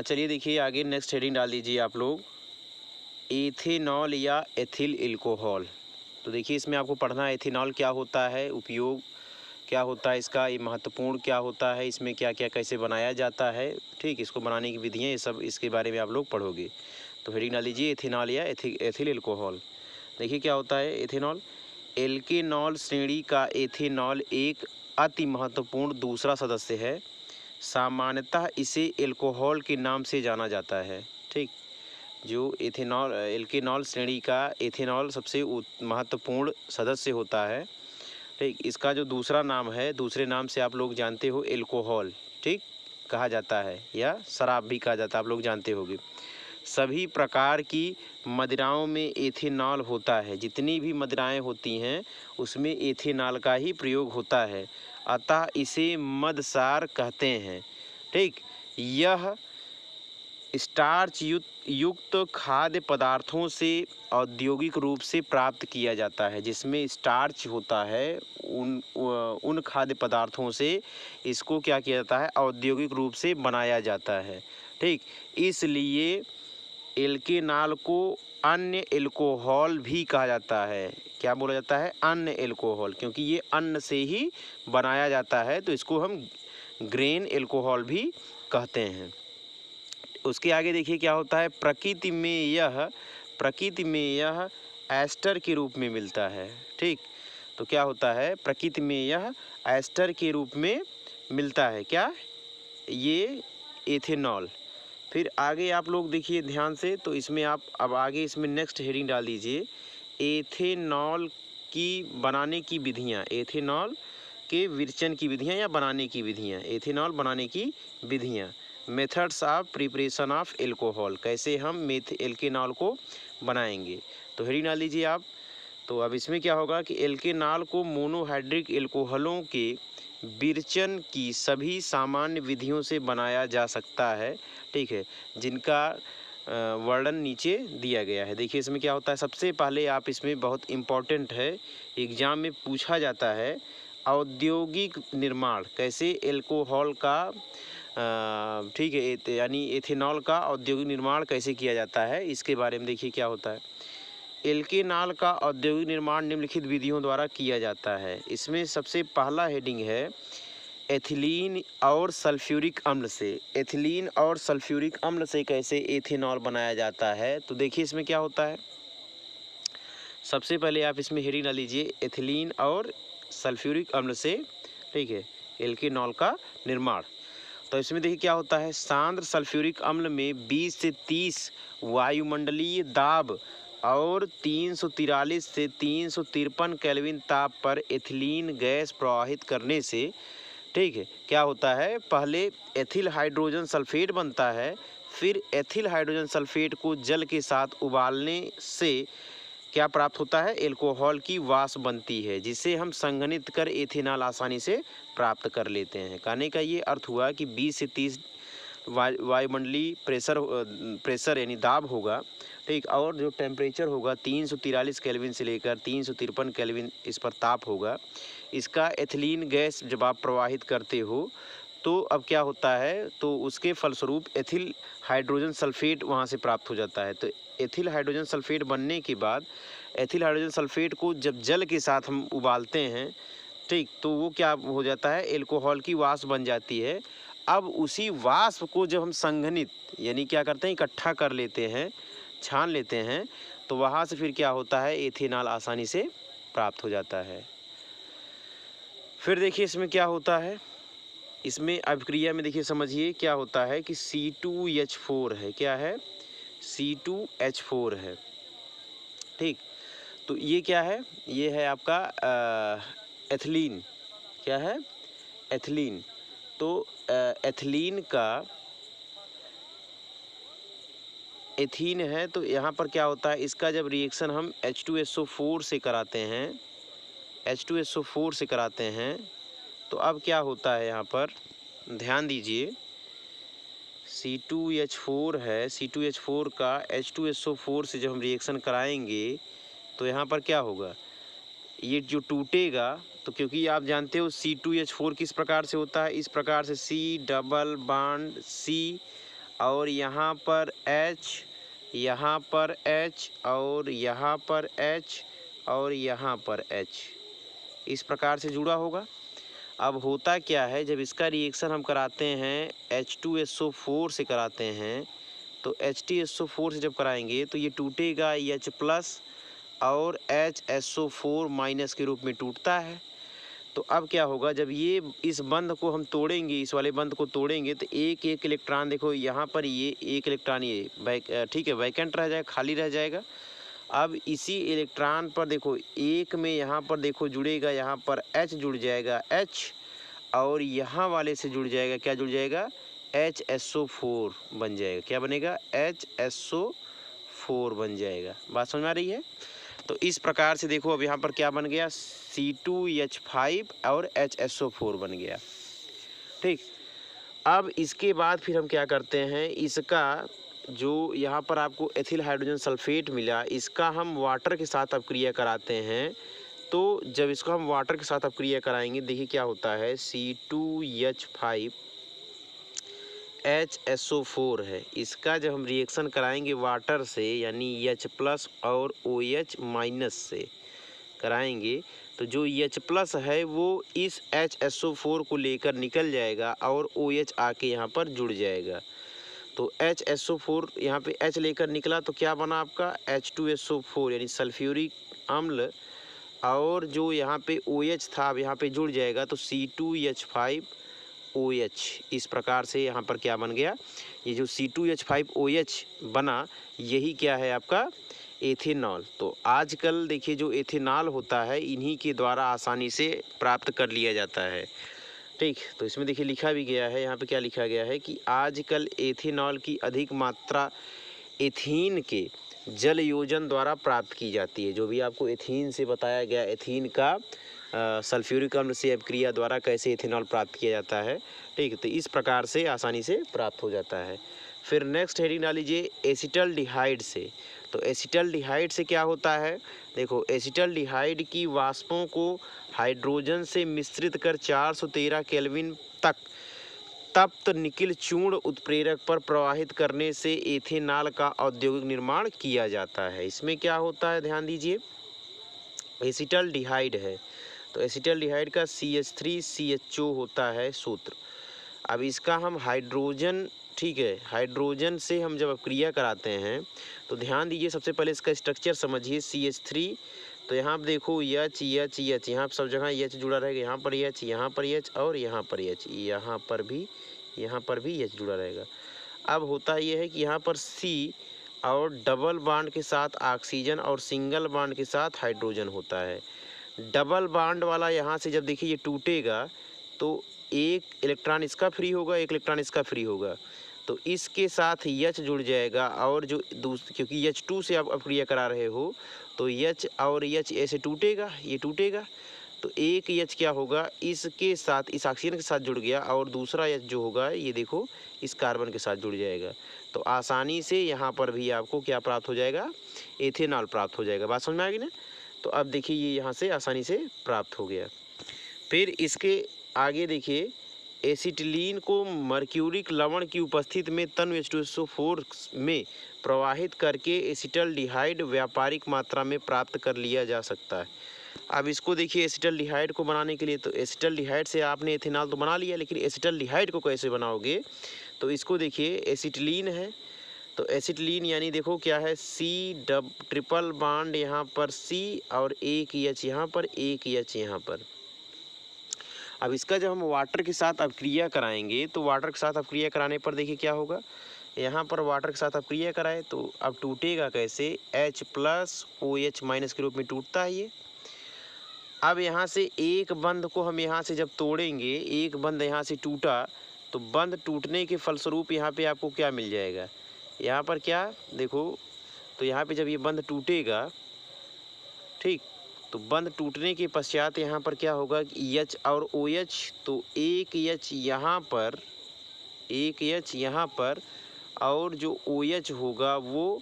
चलिए देखिए आगे नेक्स्ट हेडिंग डाल दीजिए आप लोग, एथेनॉल या एथिल एल्कोहल। तो देखिए इसमें आपको पढ़ना है एथेनॉल क्या होता है, उपयोग क्या होता है इसका, ये महत्वपूर्ण क्या होता है, इसमें क्या क्या कैसे बनाया जाता है, ठीक, इसको बनाने की विधियाँ, ये सब इसके बारे में आप लोग पढ़ोगे। तो हेडिंग डाल लीजिए एथेनॉल या एथिल एल्कोहल। देखिए क्या होता है एथेनॉल, एल्केनॉल श्रेणी का एथेनॉल एक अति महत्वपूर्ण दूसरा सदस्य है। सामान्यतः इसे एल्कोहल के नाम से जाना जाता है, ठीक। जो एथेनॉल एल्केनॉल श्रेणी का एथेनॉल सबसे महत्वपूर्ण सदस्य होता है, ठीक। इसका जो दूसरा नाम है, दूसरे नाम से आप लोग जानते हो एल्कोहल, ठीक, कहा जाता है, या शराब भी कहा जाता है, आप लोग जानते होंगे। सभी प्रकार की मदिराओं में एथेनॉल होता है, जितनी भी मदिराएं होती हैं उसमें एथेनॉल का ही प्रयोग होता है, अतः इसे मदसार कहते हैं, ठीक। यह स्टार्च युक्त खाद्य पदार्थों से औद्योगिक रूप से प्राप्त किया जाता है। जिसमें स्टार्च होता है उन खाद्य पदार्थों से इसको क्या किया जाता है, औद्योगिक रूप से बनाया जाता है, ठीक। इसलिए एल्केनॉल को अन्य एल्कोहल भी कहा जाता है। क्या बोला जाता है, अन्य एल्कोहल, क्योंकि ये अन्न से ही बनाया जाता है, तो इसको हम ग्रेन एल्कोहल भी कहते हैं। उसके आगे देखिए क्या होता है, प्रकृति में यह एस्टर के रूप में मिलता है, ठीक। तो क्या होता है, प्रकृति में यह एस्टर के रूप में मिलता है, क्या, ये एथेनॉल। फिर आगे आप लोग देखिए ध्यान से, तो इसमें आप अब आगे इसमें नेक्स्ट हेडिंग डाल दीजिए, एथेनॉल की बनाने की विधियाँ, एथेनॉल के विरचन की विधियाँ या बनाने की विधियाँ, एथेनॉल बनाने की विधियाँ, methods of preparation of alcohol, कैसे हम एल्केनॉल को बनाएंगे। तो हेडिंग डाल दीजिए आप। तो अब इसमें क्या होगा कि एल्केनॉल को मोनोहाइड्रिक एल्कोहलों के विरचन की सभी सामान्य विधियों से बनाया जा सकता है, ठीक है, जिनका वर्णन नीचे दिया गया है। देखिए इसमें क्या होता है, सबसे पहले आप इसमें बहुत इम्पॉर्टेंट है, एग्जाम में पूछा जाता है, औद्योगिक निर्माण, कैसे एल्कोहल का ठीक है, यानी एथेनॉल का औद्योगिक निर्माण कैसे किया जाता है, इसके बारे में देखिए क्या होता है। एल्केनॉल का औद्योगिक निर्माण निम्नलिखित विधियों द्वारा किया जाता है। इसमें सबसे पहला हेडिंग है एथिलीन और सल्फ्यूरिक अम्ल से। एथिलीन और सल्फ्यूरिक अम्ल से कैसे एथेनॉल बनाया जाता है, तो देखिए इसमें क्या होता है। सबसे पहले आप इसमें हेडिंग डाल लीजिए, एथिलीन और सल्फ्यूरिक अम्ल से, ठीक है, एल्केनॉल का निर्माण। तो इसमें देखिए क्या होता है, सांद्र सल्फ्यूरिक अम्ल में 20 से 30 वायुमंडलीय दाब और 343 से 353 केल्विन ताप पर एथिलीन गैस प्रवाहित करने से, ठीक है, क्या होता है, पहले एथिल हाइड्रोजन सल्फेट बनता है, फिर एथिल हाइड्रोजन सल्फेट को जल के साथ उबालने से क्या प्राप्त होता है, एल्कोहल की वाष्प बनती है, जिसे हम संघनित कर एथेनॉल आसानी से प्राप्त कर लेते हैं। कहने का ये अर्थ हुआ कि 20 से 30 वायुमंडलीय प्रेशर यानी दाब होगा, ठीक, और जो टेम्परेचर होगा 343 केल्विन से लेकर 353 केल्विन इस पर ताप होगा। इसका एथिलीन गैस जब आप प्रवाहित करते हो तो अब क्या होता है, तो उसके फलस्वरूप एथिल हाइड्रोजन सल्फेट वहाँ से प्राप्त हो जाता है। तो एथिल हाइड्रोजन सल्फेट बनने के बाद एथिल हाइड्रोजन सल्फेट को जब जल के साथ हम उबालते हैं, ठीक, तो वो क्या हो जाता है, एल्कोहल की वाष्प बन जाती है। अब उसी वाष्प को जब हम संघनित यानी क्या करते हैं, इकट्ठा कर लेते हैं, छान लेते हैं, तो वहाँ से फिर क्या होता है, एथेनॉल आसानी से प्राप्त हो जाता है। फिर देखिए इसमें क्या होता है, इसमें अभिक्रिया में देखिए समझिए क्या होता है कि C2H4 है, क्या है, C2H4 है, ठीक। तो ये क्या है, ये है आपका एथिलीन, क्या है, एथिलीन। तो एथिलीन का एथीन है, तो यहाँ पर क्या होता है, इसका जब रिएक्शन हम H2SO4 से कराते हैं, H2SO4 से कराते हैं, तो अब क्या होता है, यहाँ पर ध्यान दीजिए, C2H4 है, C2H4 का H2SO4 से जब हम रिएक्शन कराएंगे तो यहाँ पर क्या होगा, ये जो टूटेगा, तो क्योंकि आप जानते हो C2H4 किस प्रकार से होता है, इस प्रकार से C डबल बॉन्ड C और यहाँ पर H, यहाँ पर H और यहाँ पर H और यहाँ पर H, इस प्रकार से जुड़ा होगा। अब होता क्या है, जब इसका रिएक्शन हम कराते हैं H2SO4 से कराते हैं, तो H2SO4 से जब कराएंगे तो ये टूटेगा H प्लस और HSO4 माइनस के रूप में टूटता है। तो अब क्या होगा, जब ये इस बंध को हम तोड़ेंगे, इस वाले बंध को तोड़ेंगे, तो एक एक इलेक्ट्रॉन देखो यहाँ पर, ये एक इलेक्ट्रॉन ये ठीक है वैकेंट रह जाएगा, खाली रह जाएगा। अब इसी इलेक्ट्रॉन पर देखो एक में यहाँ पर देखो जुड़ेगा, यहाँ पर H जुड़ जाएगा H, और यहाँ वाले से जुड़ जाएगा, क्या जुड़ जाएगा, HSO4 बन जाएगा। क्या बनेगा, HSO4 बन जाएगा। बात समझ में आ रही है। तो इस प्रकार से देखो अब यहाँ पर क्या बन गया, C2H5 और HSO4 बन गया। ठीक, अब इसके बाद फिर हम क्या करते हैं, इसका जो यहाँ पर आपको एथिल हाइड्रोजन सल्फेट मिला, इसका हम वाटर के साथ अपक्रिया कराते हैं। तो जब इसको हम वाटर के साथ अपक्रिया कराएंगे, देखिए क्या होता है, C2H5 HSO4 है, इसका जब हम रिएक्शन कराएंगे वाटर से, यानी H प्लस और OH माइनस से कराएंगे, तो जो H प्लस है वो इस HSO4 को लेकर निकल जाएगा और OH आके यहाँ पर जुड़ जाएगा। तो HSO4 यहाँ पे H लेकर निकला, तो क्या बना आपका H2SO4 यानी सल्फ्यूरिक अम्ल, और जो यहाँ पे OH था अब यहाँ पे जुड़ जाएगा, तो C2H5OH। इस प्रकार से यहाँ पर क्या बन गया, ये जो C2H5OH बना, यही क्या है आपका एथेनॉल। तो आजकल देखिए जो एथेनॉल होता है, इन्हीं के द्वारा आसानी से प्राप्त कर लिया जाता है। ठीक, तो इसमें देखिए लिखा भी गया है, यहाँ पे क्या लिखा गया है कि आजकल एथेनॉल की अधिक मात्रा एथीन के जल योजन द्वारा प्राप्त की जाती है। जो भी आपको एथीन से बताया गया, एथीन का सल्फ्यूरिक अम्ल से अपक्रिया द्वारा कैसे एथेनॉल प्राप्त किया जाता है। ठीक, तो इस प्रकार से आसानी से प्राप्त हो जाता है। फिर नेक्स्ट हेडिंग डाल लीजिए एसिटल्डिहाइड से। तो एसिटल्डिहाइड से क्या होता है, देखो एसिटल्डिहाइड की वाष्पों को हाइड्रोजन से मिश्रित कर 413 केल्विन तक तप्त निकिल चूर्ण उत्प्रेरक पर प्रवाहित करने से एथेनॉल का औद्योगिक निर्माण किया जाता है। इसमें क्या होता है, ध्यान दीजिए, एसिटल्डिहाइड है, तो एसिटल्डिहाइड का CH3CHO होता है सूत्र। अब इसका हम हाइड्रोजन, ठीक है, हाइड्रोजन से हम जब अपक्रिया कराते हैं, तो ध्यान दीजिए सबसे पहले इसका स्ट्रक्चर समझिए। CH3, तो यहाँ पर देखो H यहाँ सब जगह H जुड़ा रहेगा, यहाँ पर H, यहाँ पर H और यहाँ पर H, यहाँ पर भी H जुड़ा रहेगा। अब होता यह है कि यहाँ पर C और डबल बॉन्ड के साथ ऑक्सीजन और सिंगल बॉन्ड के साथ हाइड्रोजन होता है। डबल बॉन्ड वाला यहाँ से जब देखिए ये टूटेगा, तो एक इलेक्ट्रॉन इसका फ्री होगा, एक इलेक्ट्रॉन इसका फ्री होगा, तो इसके साथ H जुड़ जाएगा। और जो क्योंकि H2 से आप अपक्रिया करा रहे हो, तो H और H ऐसे टूटेगा, ये टूटेगा, तो एक H क्या होगा, इसके साथ, इस ऑक्सीजन के साथ जुड़ गया, और दूसरा H जो होगा ये देखो इस कार्बन के साथ जुड़ जाएगा। तो आसानी से यहाँ पर भी आपको क्या प्राप्त हो जाएगा, एथेनॉल प्राप्त हो जाएगा। बात समझ में आ गई ना। तो अब देखिए ये यहाँ से आसानी से प्राप्त हो गया। फिर इसके आगे देखिए, एसिटिलीन को मर्क्यूरिक लवण की उपस्थिति में तन्व H2SO4 में प्रवाहित करके एसिटल्डिहाइड व्यापारिक मात्रा में प्राप्त कर लिया जा सकता है। अब इसको देखिए, एसिटल्डिहाइड को बनाने के लिए, तो एसिटल्डिहाइड से आपने एथेनॉल तो बना लिया, लेकिन एसिटल्डिहाइड को कैसे बनाओगे, तो इसको देखिए एसिटिलीन है, तो एसिटिलीन यानी देखो क्या है, ट्रिपल बॉन्ड यहाँ पर C और एक H यहाँ पर, एक H यहाँ पर। अब इसका जब हम वाटर के साथ अपक्रिया कराएंगे, तो वाटर के साथ अपक्रिया कराने पर देखिए क्या होगा, यहाँ पर वाटर के साथ अपक्रिया कराए तो अब टूटेगा कैसे, H प्लस OH माइनस के रूप में टूटता है ये। अब यहाँ से एक बंध को हम यहाँ से जब तोड़ेंगे, एक बंध यहाँ से टूटा, तो बंध टूटने के फलस्वरूप यहाँ पे आपको क्या मिल जाएगा, यहाँ पर क्या देखो, तो यहाँ पे जब ये बंध टूटेगा, ठीक, तो बंध टूटने के पश्चात यहाँ पर क्या होगा कि H और OH, तो एक H यहाँ पर, एक H यहाँ पर, और जो OH होगा वो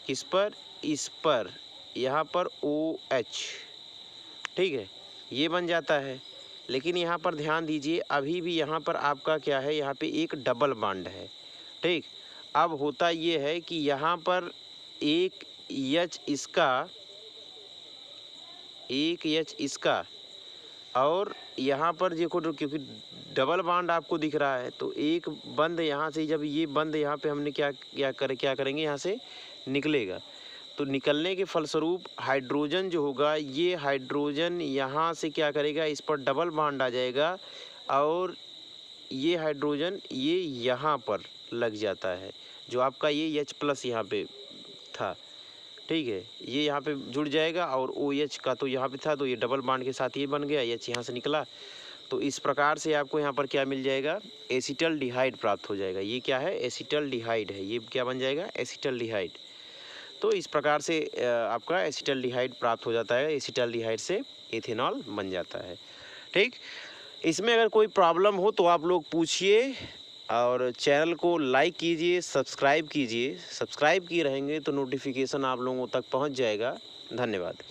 किस पर, इस पर, यहाँ पर OH, ठीक है, ये बन जाता है। लेकिन यहाँ पर ध्यान दीजिए, अभी भी यहाँ पर आपका क्या है, यहाँ पे एक डबल बॉन्ड है, ठीक। अब होता ये है कि यहाँ पर एक एच इसका और यहाँ पर देखो क्योंकि डबल बॉन्ड आपको दिख रहा है तो एक बंद यहाँ से, जब ये बंद यहाँ पे हमने क्या करेंगे यहाँ से निकलेगा, तो निकलने के फलस्वरूप हाइड्रोजन जो होगा, ये हाइड्रोजन यहाँ से क्या करेगा, इस पर डबल बॉन्ड आ जाएगा और ये हाइड्रोजन ये यहाँ पर लग जाता है, जो आपका ये H+ यहाँ पे था, ठीक है, ये यहाँ पे जुड़ जाएगा और OH का तो यहाँ पे था, तो ये डबल बॉन्ड के साथ ये बन गया, H यहाँ से निकला, तो इस प्रकार से आपको यहाँ पर क्या मिल जाएगा, एसिटल्डिहाइड प्राप्त हो जाएगा। ये क्या है, एसिटल्डिहाइड है, ये क्या बन जाएगा, एसिटल्डिहाइड। तो इस प्रकार से आपका एसिटल्डिहाइड प्राप्त हो जाता है, एसिटल्डिहाइड से एथेनॉल बन जाता है। ठीक, इसमें अगर कोई प्रॉब्लम हो तो आप लोग पूछिए और चैनल को लाइक कीजिए, सब्सक्राइब कीजिए। सब्सक्राइब किए रहेंगे तो नोटिफिकेशन आप लोगों तक पहुंच जाएगा। धन्यवाद।